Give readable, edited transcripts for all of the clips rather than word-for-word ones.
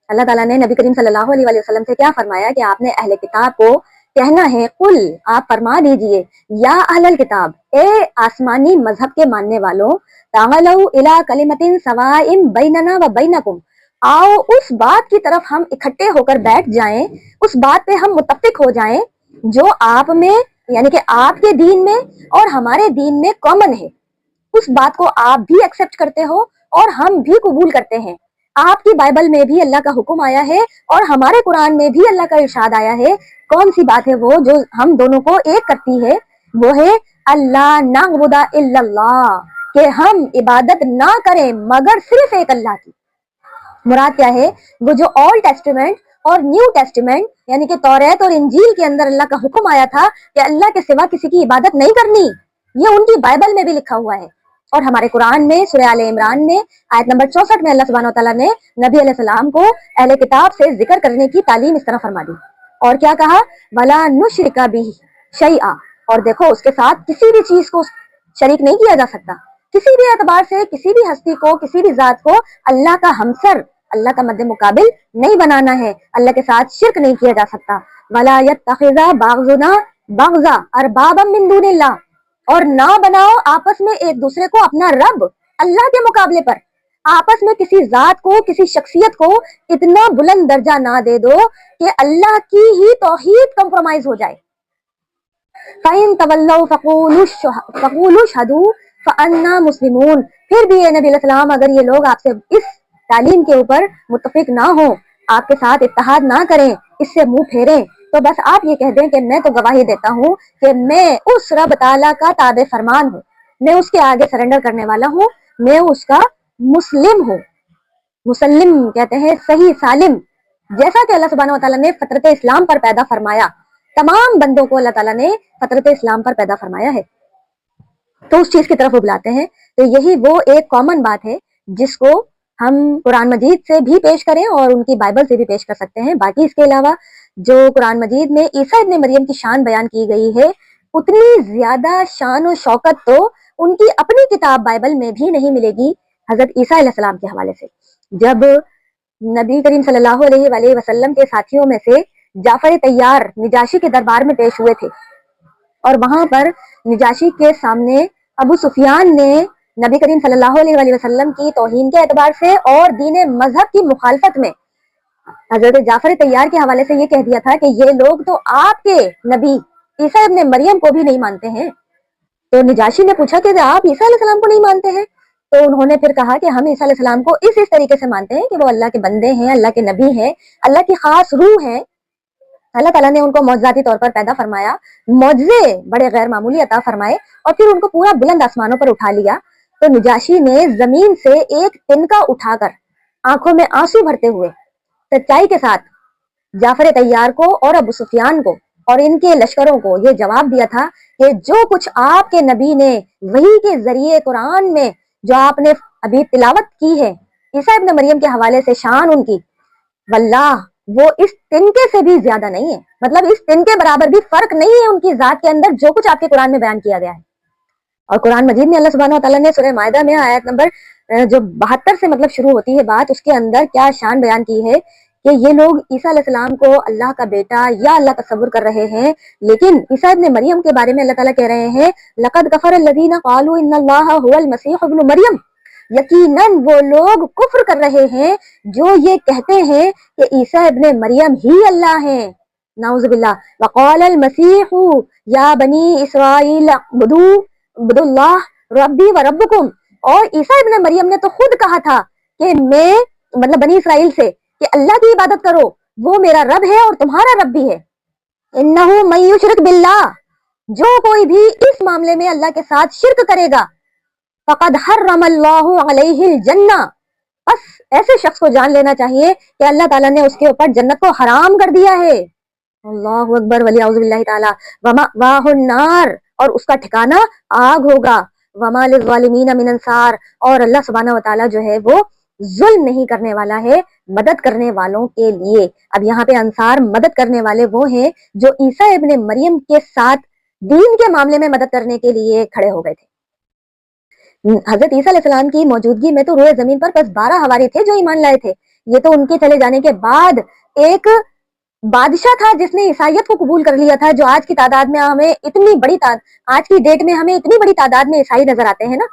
اللہ ताला ने नबी करीम सल्लल्लाहु अलैहि वसल्लम से क्या फरमाया कि आपने अहले किताब को कहना है, कुल आप फरमा दीजिए, या अहलल किताब, ए आसमानी मजहब के मानने वालों, तालौ इला कलिमतिन सवाइम बैनना व बैनकुम, आओ उस बात की तरफ हम इकट्ठे होकर बैठ जाएं, उस बात पे हम मुत्तफिक हो जाएं जो आप में यानी कि आपके दीन में और हमारे दीन में कॉमन है। उस बात को आप भी एक्सेप्ट करते हो और हम भी कबूल करते हैं। आपकी बाइबल में भी अल्लाह का हुक्म आया है और हमारे कुरान में भी अल्लाह का इरशाद आया है। कौन सी बात है वो जो हम दोनों को एक करती है? वो है अल्लाह नअबुदा इल्लल्लाह, कि हम इबादत ना करें मगर सिर्फ एक अल्लाह की। मुराद क्या है? वो जो ओल्ड टेस्टामेंट और न्यू टेस्टामेंट यानी कि तौरात और इंजील के अंदर अल्लाह का हुक्म आया था कि अल्लाह के सिवा किसी की इबादत नहीं करनी, ये उनकी बाइबल में भी लिखा हुआ है। और हमारे कुरान में सूरह आले इमरान में आयत नंबर 64 में अल्लाह सुब्हानहू व तआला ने नबी अलैहिस्सलाम को अहले किताब से जिक्र करने की तालीम इस तरह फरमा दी। और क्या कहा? वला नुशरिका बिही शैआ, और देखो उसके साथ किसी भी चीज को शरीक नहीं किया जा सकता। किसी भी एतबार से किसी भी हस्ती को, किसी भी जात को अल्लाह का हमसर, अल्लाह का मद्दे मुकाबिल नहीं बनाना है। अल्लाह के साथ शिरक नहीं किया जा सकता। वला यत्तखिज़ा बाग़ुना बाग़ज़ा अरबाबम मिन दूनिल्लाह, और ना बनाओ आपस में एक दूसरे को अपना रब अल्लाह के मुकाबले पर। आपस में किसी जात को, किसी शख्सियत को इतना बुलंद दर्जा ना दे दो कि अल्लाह की ही तौहीद कंप्रोमाइज हो जाए। फ़इन तवल्लौ फ़क़ूलू शहदू फ़अन्ना मुस्लिमून, फिर भी नबी अलैहिस्सलाम अगर ये लोग आपसे इस तालीम के ऊपर मुत्तफिक ना हो, आपके साथ इत्तेहाद ना करें, इससे मुंह फेरें, तो बस आप ये कह दें कि मैं तो गवाही देता हूँ कि मैं उस रब ताला का ताबे फरमान हूँ, मैं उसके आगे सरेंडर करने वाला हूँ, मैं उसका मुस्लिम हूँ। मुसल्लिम कहते हैं सही सालिम। जैसा कि अल्लाह सुब्हानहू व तआला ने फतरत इस्लाम पर पैदा फरमाया, तमाम बंदों को अल्लाह ताला ने फतरत इस्लाम पर पैदा फरमाया है, तो उस चीज की तरफ वो बुलाते हैं। तो यही वो एक कॉमन बात है जिसको हम कुरान मजीद से भी पेश करें और उनकी बाइबल से भी पेश कर सकते हैं। बाकी इसके अलावा जो कुरान मजीद में ईसा इब्ने मरियम की शान बयान की गई है, उतनी ज्यादा शान और शौकत तो उनकी अपनी किताब बाइबल में भी नहीं मिलेगी हजरत ईसा अलैहिस्सलाम के हवाले से। जब नबी करीम सल्लल्लाहु अलैहि वसल्लम के साथियों में से जाफर तैयार निजाशी के दरबार में पेश हुए थे और वहां पर निजाशी के सामने अबू सुफियान ने नबी करीम सल्लल्लाहु अलैहि वसल्लम की तौहीन के एतबार से और दीन मजहब की मुखालफत में हजरत जाफर तैयार के हवाले से ये कह दिया था कि ये लोग तो आपके नबी ईसा इब्ने मरियम को भी नहीं मानते हैं। तो निजाशी ने पूछा कि आप ईसा अलैहिस्सलाम को नहीं मानते हैं? तो उन्होंने फिर कहा कि हम ईसा अलैहिस्सलाम को इस तरीके से मानते हैं कि वो अल्लाह के बंदे हैं, अल्लाह के नबी हैं, अल्लाह की खास रूह हैं। अल्लाह ताला ने उनको मौजज़ाती तौर पर पैदा फरमाया, मौजज़े बड़े गैर मामूली अता फरमाए और फिर उनको पूरा बुलंद आसमानों पर उठा लिया। तो निजाशी ने जमीन से एक तिनका उठाकर आंखों में आंसू भरते हुए सच्चाई के साथ जाफर तैयार को और अबू सुफियान को और इनके लश्करों को ये जवाब दिया था कि जो कुछ आपके नबी ने वही के जरिए कुरान में जो आपने अभी तिलावत की है ईसा इब्ने मरियम के हवाले से शान उनकी, वल्लाह वो इस तिनके से भी ज्यादा नहीं है, मतलब इस तिनके बराबर भी फर्क नहीं है उनकी जात के अंदर जो कुछ आपके कुरान में बयान किया गया है। और कुरान मजीद में अल्लाह सुब्हानहू व तआला ने सूरह माइदा में आयत नंबर जो 72 से मतलब शुरू होती है बात, उसके अंदर क्या शान बयान की है कि ये लोग ईसा अलैहिस्सलाम को अल्लाह का बेटा या अल्लाह तस्वुर कर रहे हैं, लेकिन ईसा इब्ने मरियम के बारे में अल्लाह ताला कह रहे हैं लक़द कफ़र अल्लज़ीना क़ालू इन्नल्लाहा हुवल मसीह इब्नु मरियम, यकीनन वो लोग कुफ्र कर रहे हैं जो ये कहते हैं कि ईसा इब्ने मरियम ही अल्लाह है। नाउज़ुबिल्लाह। वक़ालल मसीहु या बनी इसराईल अब्दुल्लाह रब्बी व रब्बुकुम, और ईसा इब्ने मरियम ने तो खुद कहा था कि मैं मतलब बनी इसराइल से कि अल्लाह की इबादत करो, वो मेरा रब है और तुम्हारा रब भी है। इन्नहु मन युशरिक बिल्लाह, जो कोई भी इस मामले में अल्लाह के साथ शिरक करेगा फ़क़द हर्रमल्लाहु अलैहिल जन्ना, बस ऐसे शख्स को जान लेना चाहिए कि अल्लाह ताला ने उसके ऊपर जन्नत को हराम कर दिया है। अल्लाहु अकबर वलियाउज़ु बिल्लाहि ताला। वमावाहुन नार, और उसका ठिकाना आग होगा। वमा लिज़्ज़ालिमीन मिन अंसार, और अल्लाह सुब्हानहू व तआला जो है वो जुल्म नहीं करने वाला है मदद करने वालों के लिए। अब यहाँ पे अंसार मदद करने वाले वो हैं जो ईसा इब्ने मरियम के साथ दीन के मामले में मदद करने के लिए खड़े हो गए थे। हजरत ईसा अलैहिस्सलाम की मौजूदगी में तो रोए जमीन पर बस 12 हवारी थे जो ईमान लाए थे, یہ تو ان کے چلے جانے کے بعد ایک بادشاہ تھا جس نے عیسائیت کو قبول کر لیا تھا، جو آج کی تعداد میں ہمیں اتنی بڑی آج کی ڈیٹ میں ہمیں اتنی بڑی تعداد میں عیسائی نظر آتے ہیں نا،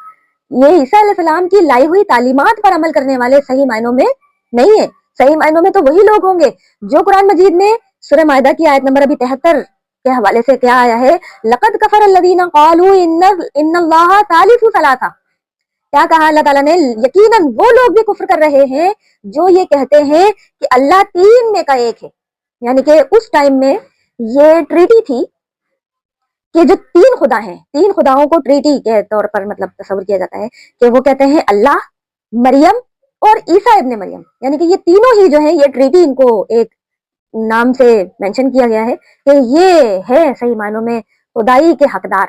یہ عیسیٰ علیہ السلام کی لائی ہوئی تعلیمات پر عمل کرنے والے صحیح معنوں میں نہیں ہے۔ صحیح معنوں میں تو وہی لوگ ہوں گے جو قرآن مجید میں سورہ مائدہ کی آیت نمبر ابھی 73 کے حوالے سے کیا آیا ہے، لقد کفر الذین قالوا ان اللہ ثالث ثلاثہ، کیا کہا اللہ تعالیٰ نے، یقیناً وہ لوگ بھی کفر کر رہے ہیں جو یہ کہتے ہیں کہ اللہ تین میں کا ایک ہے۔ یعنی کہ اس ٹائم میں یہ ٹریٹی تھی کہ جو تین خدا ہیں، تین خداؤں کو ٹریٹی کے طور پر مطلب تصور کیا جاتا ہے کہ وہ کہتے ہیں اللہ، مریم اور عیسیٰ ابن مریم، یعنی کہ یہ تینوں ہی جو ہیں یہ ٹریٹی ان کو ایک نام سے مینشن کیا گیا ہے کہ یہ ہے صحیح معنوں میں خدائی کے حقدار۔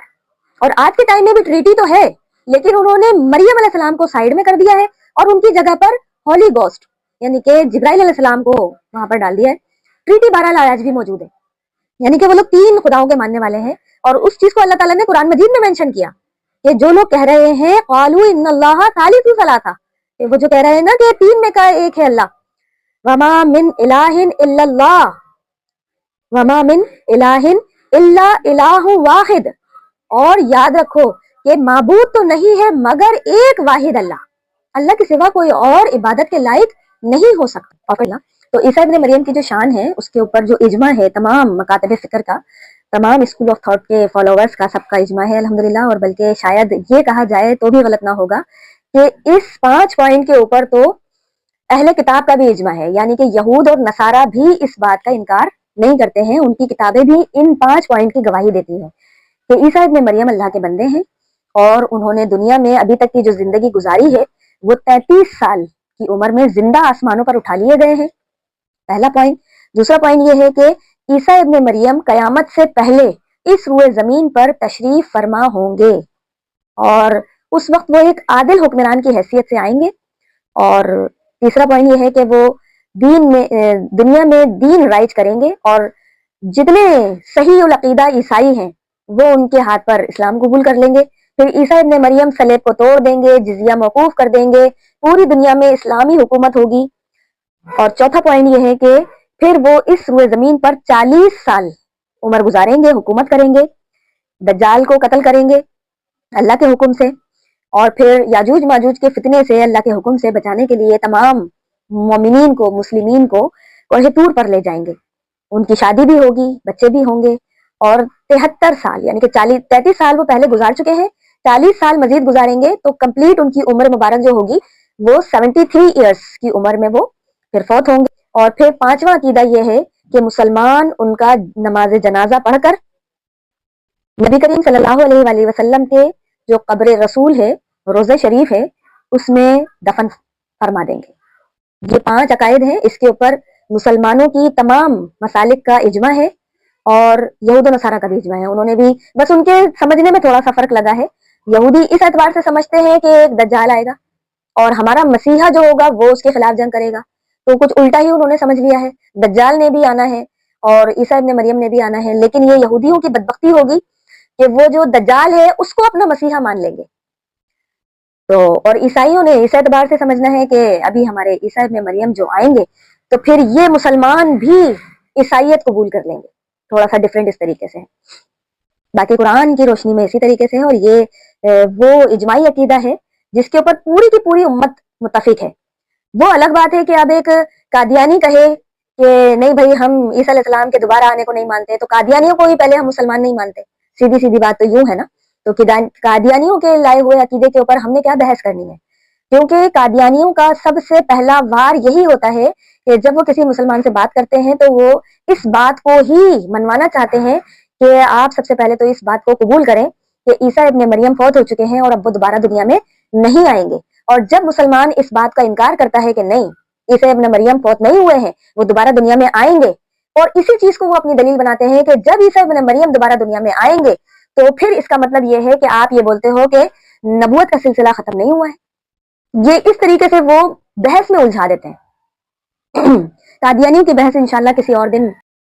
اور آج کے ٹائم میں بھی ٹریٹی تو ہے، لیکن انہوں نے مریم علیہ السلام کو سائیڈ میں کر دیا ہے اور ان کی جگہ پر ہولی گوسٹ یعنی کہ جبرائیل علیہ السلام کو وہاں پر ڈال دیا ہے۔ ٹریٹی بہرحال آج بھی موجود ہے، یعنی کہ وہ لوگ تین خداؤں کے ماننے والے ہیں، اور اس چیز کو اللہ تعالیٰ نے قرآن مجید میں مینشن کیا کہ جو لوگ کہہ رہے ہیں قالوا ان اللہ ثالث ثلاثہ، وہ جو کہہ رہے ہیں نا کہ تین میں کا ایک ہے اللہ، وما من الہ الا اللہ، وما من الہ الا الہ واحد، اور یاد رکھو کہ معبود تو نہیں ہے مگر ایک واحد اللہ، اللہ کے سوا کوئی اور عبادت کے لائق نہیں ہو سکتا۔ تو عیسیٰ ابن مریم کی جو شان ہے اس کے اوپر جو اجماع ہے تمام مکاتب فکر کا، تمام اسکول آف تھاٹ کے فالوورز کا، سب کا اجماع ہے الحمدللہ، اور بلکہ شاید یہ کہا جائے تو بھی غلط نہ ہوگا کہ اس 5 پوائنٹ کے اوپر تو اہل کتاب کا بھی اجماع ہے، یعنی کہ یہود اور نصارہ بھی اس بات کا انکار نہیں کرتے ہیں، ان کی کتابیں بھی ان 5 پوائنٹ کی گواہی دیتی ہیں کہ عیسیٰ ابن مریم اللہ کے بندے ہیں، اور انہوں نے دنیا میں ابھی تک کی جو زندگی گزاری ہے وہ 33 سال کی عمر میں زندہ آسمانوں پر اٹھا لیے گئے ہیں، پہلا پوائنٹ۔ دوسرا پوائنٹ یہ ہے کہ عیسیٰ ابن مریم قیامت سے پہلے اس روئے زمین پر تشریف فرما ہوں گے، اور اس وقت وہ ایک عادل حکمران کی حیثیت سے آئیں گے۔ اور تیسرا پوائنٹ یہ ہے کہ وہ دنیا میں دین رائج کریں گے، اور جتنے صحیح العقیدہ عیسائی ہیں وہ ان کے ہاتھ پر اسلام قبول کر لیں گے۔ پھر عیسیٰ ابن مریم صلیب کو توڑ دیں گے، جزیہ موقوف کر دیں گے، پوری دنیا میں اسلامی حکومت ہوگی۔ اور چوتھا پوائنٹ یہ ہے کہ پھر وہ اس روئے زمین پر 40 سال عمر گزاریں گے، حکومت کریں گے، دجال کو قتل کریں گے اللہ کے حکم سے، اور پھر یاجوج ماجوج کے فتنے سے اللہ کے حکم سے بچانے کے لیے تمام مومنین کو، مسلمین کو کوہ طور پر لے جائیں گے۔ ان کی شادی بھی ہوگی، بچے بھی ہوں گے، اور 73 سال یعنی کہ 33 سال وہ پہلے گزار چکے ہیں، 40 سال مزید گزاریں گے تو کمپلیٹ ان کی عمر مبارک جو ہوگی وہ 73 ایئرس کی عمر میں وہ پھر فوت ہوں گے۔ اور پھر 5واں عقیدہ یہ ہے کہ مسلمان ان کا نماز جنازہ پڑھ کر نبی کریم صلی اللہ علیہ وآلہ وسلم کے جو قبر رسول ہے، روضہ شریف ہے، اس میں دفن فرما دیں گے۔ یہ 5 عقائد ہیں، اس کے اوپر مسلمانوں کی تمام مسالک کا اجماع ہے، اور یہود و نصارہ کا بھی اجماع ہے۔ انہوں نے بھی بس ان کے سمجھنے میں تھوڑا سا فرق لگا ہے، یہودی اس اعتبار سے سمجھتے ہیں کہ ایک دجال آئے گا اور ہمارا مسیحا جو ہوگا وہ اس کے خلاف جنگ کرے گا، تو کچھ الٹا ہی انہوں نے سمجھ لیا ہے، دجال نے بھی آنا ہے اور عیسیٰ ابن مریم نے بھی آنا ہے، لیکن یہ یہودیوں کی بدبختی ہوگی کہ وہ جو دجال ہے اس کو اپنا مسیحا مان لیں گے۔ تو اور عیسائیوں نے اس اعتبار سے سمجھنا ہے کہ ابھی ہمارے عیسیٰ ابن مریم جو آئیں گے تو پھر یہ مسلمان بھی عیسائیت قبول کر لیں گے، تھوڑا سا ڈیفرنٹ اس طریقے سے۔ باقی قرآن کی روشنی میں اسی طریقے سے ہے، اور یہ وہ اجماعی عقیدہ ہے جس کے اوپر پوری کی پوری امت متفق ہے۔ وہ الگ بات ہے کہ اب ایک قادیانی کہے کہ نہیں بھائی ہم عیسیٰ علیہ السلام کے دوبارہ آنے کو نہیں مانتے، تو قادیانیوں کو ہی پہلے ہم مسلمان نہیں مانتے، سیدھی سیدھی بات تو یوں ہے نا۔ تو قادیانیوں کے لائے ہوئے عقیدے کے اوپر ہم نے کیا بحث کرنی ہے، کیونکہ قادیانیوں کا سب سے پہلا وار یہی ہوتا ہے کہ جب وہ کسی مسلمان سے بات کرتے ہیں تو وہ اس بات کو ہی منوانا چاہتے ہیں کہ آپ سب سے پہلے تو اس بات کو قبول کریں کہ عیسیٰ ابن مریم فوت ہو چکے ہیں اور اب وہ دوبارہ دنیا میں نہیں آئیں گے۔ اور جب مسلمان اس بات کا انکار کرتا ہے کہ نہیں عیسیٰ ابن مریم فوت نہیں ہوئے ہیں، وہ دوبارہ دنیا میں آئیں گے، اور اسی چیز کو وہ اپنی دلیل بناتے ہیں کہ جب عیسیٰ ابن مریم دوبارہ دنیا میں آئیں گے تو پھر اس کا مطلب یہ ہے کہ آپ یہ بولتے ہو کہ نبوت کا سلسلہ ختم نہیں ہوا ہے۔ یہ اس طریقے سے وہ بحث میں الجھا دیتے ہیں۔ قادیانیوں کی بحث انشاءاللہ کسی اور دن